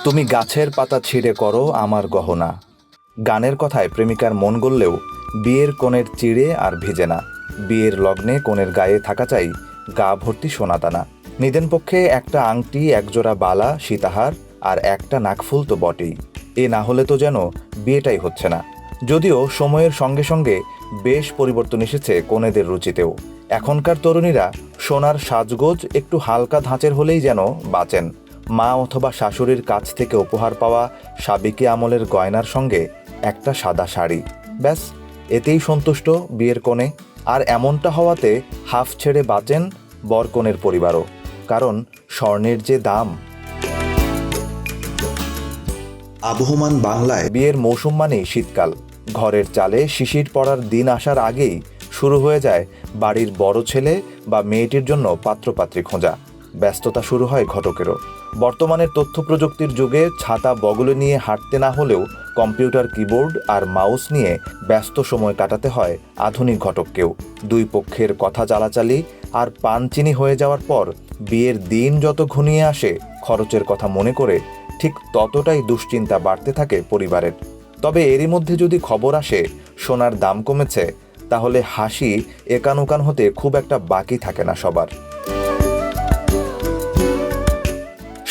তুমি গাছের পাতা ছিঁড়ে করো আমার গহনা। গানের কথায় প্রেমিকার মন গললেও বিয়ের কনের চিড়ে আর ভেজে না। বিয়ের লগ্নে কনের গায়ে থাকা চাই গা ভর্তি সোনাদানা। নিদেন পক্ষে একটা আংটি, একজোড়া বালা, সীতাহার আর একটা নাকফুল তো বটেই। এ না হলে তো যেন বিয়েটাই হচ্ছে না। যদিও সময়ের সঙ্গে সঙ্গে বেশ পরিবর্তন এসেছে কনেদের রুচিতেও। এখনকার তরুণীরা সোনার সাজগোজ একটু হালকা ধাঁচের হলেই যেন বাঁচেন। মা অথবা শাশুড়ির কাছ থেকে উপহার পাওয়া সাবেকি আমলের গয়নার সঙ্গে একটা সাদা শাড়ি, ব্যাস এতেই সন্তুষ্ট বিয়ের কনে। আর এমনটা হওয়াতে হাফ ছেড়ে বাঁচেন বরকনের পরিবারও, কারণ স্বর্ণের যে দাম। আবহমান বাংলায় বিয়ের মৌসুম মানেই শীতকাল। ঘরের চালে শিশির পড়ার দিন আসার আগেই শুরু হয়ে যায় বাড়ির বড় ছেলে বা মেয়েটির জন্য পাত্রপাত্রী খোঁজা। ব্যস্ততা শুরু হয় ঘটকেরও। বর্তমানের তথ্য প্রযুক্তির যুগে ছাতা বগলে নিয়ে হাঁটতে না হলেও কম্পিউটার, কিবোর্ড আর মাউস নিয়ে ব্যস্ত সময় কাটাতে হয় আধুনিক ঘটককেও। দুই পক্ষের কথা চালাচালি আর পানচিনি হয়ে যাওয়ার পর বিয়ের দিন যত ঘনিয়ে আসে, খরচের কথা মনে করে ঠিক ততটাই দুশ্চিন্তা বাড়তে থাকে পরিবারের। তবে এরই মধ্যে যদি খবর আসে সোনার দাম কমেছে, তাহলে হাসি একান হতে খুব একটা বাকি থাকে না সবার।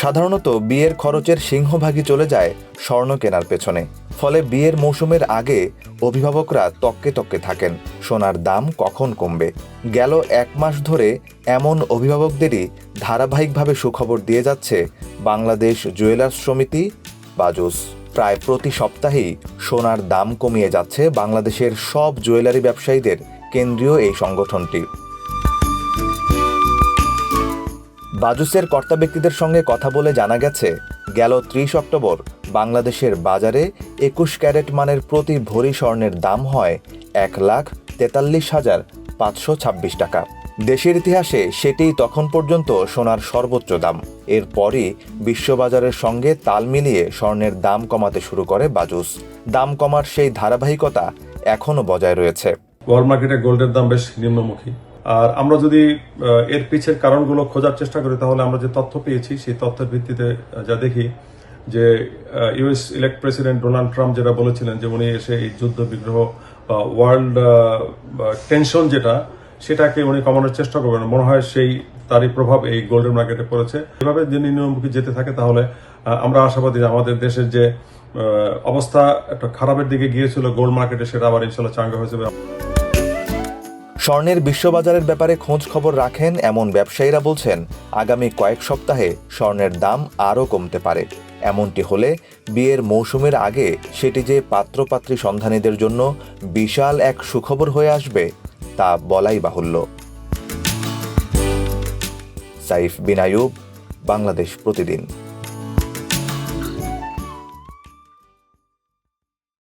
সাধারণত বিয়ের খরচের সিংহভাগই চলে যায় স্বর্ণ কেনার পেছনে। ফলে বিয়ের মৌসুমের আগে অভিভাবকরা তককে তককে থাকেন সোনার দাম কখন কমবে। গেল 1 মাস ধরে এমন অভিভাবকদেরই ধারাবাহিকভাবে সুখবর দিয়ে যাচ্ছে বাংলাদেশ জুয়েলার্স সমিতি, বাজুস। প্রায় প্রতি সপ্তাহেই সোনার দাম কমিয়ে যাচ্ছে বাংলাদেশের সব জুয়েলারি ব্যবসায়ীদের কেন্দ্রীয় এই সংগঠনটি। বাজুসের কর্তা ব্যক্তিদের সঙ্গে কথা বলে জানা গেছে, গেল 30 অক্টোবর বাংলাদেশের বাজারে 21 ক্যারেট মানের প্রতি ভরি স্বর্ণের দাম হয় 1,43,526 টাকা। দেশের ইতিহাসে সেটিই তখন পর্যন্ত সোনার সর্বোচ্চ দাম। এরপরই বিশ্ববাজারের সঙ্গে তাল মিলিয়ে স্বর্ণের দাম কমাতে শুরু করে বাজুস। দাম কমার সেই ধারাবাহিকতা এখনও বজায় রয়েছে। ওয়ার্ল্ড মার্কেটে গোল্ডের দাম বেশ নিম্নমুখী। আর আমরা যদি এর পিছের কারণগুলো খোঁজার চেষ্টা করি, তাহলে আমরা যে তথ্য পেয়েছি সেই তথ্যের ভিত্তিতে যা দেখি যে US elect president Donald Trump যেটা বলেছিলেন যে উনি এসে এই যুদ্ধ বিগ্রহ বা ওয়ার্ল্ড টেনশন সেটাকে উনি কমানোর চেষ্টা করবেন। মনে হয় তারই প্রভাব এই গোল্ডের মার্কেটে পড়েছে। এভাবে যদি নিম্নমুখী যেতে থাকে, তাহলে আমরা আশাবাদী আমাদের দেশের যে অবস্থা একটা খারাপের দিকে গিয়েছিল গোল্ড মার্কেটে, সেটা আবার ইনশাল্লাহ চাঙ্গা হয়ে যাবে। স্বর্ণের বিশ্ববাজারের ব্যাপারে খোঁজ খবর রাখেন এমন ব্যবসায়ীরা বলছেন, আগামী কয়েক সপ্তাহে স্বর্ণের দাম আরও কমতে পারে। এমনটি হলে বিয়ের মৌসুমের আগে সেটি যে পাত্রপাত্রী সন্ধানীদের জন্য বিশাল এক সুখবর হয়ে আসবে তা বলাই বাহুল্য। সাইফ বিন আইয়ুব, বাংলাদেশ প্রতিদিন।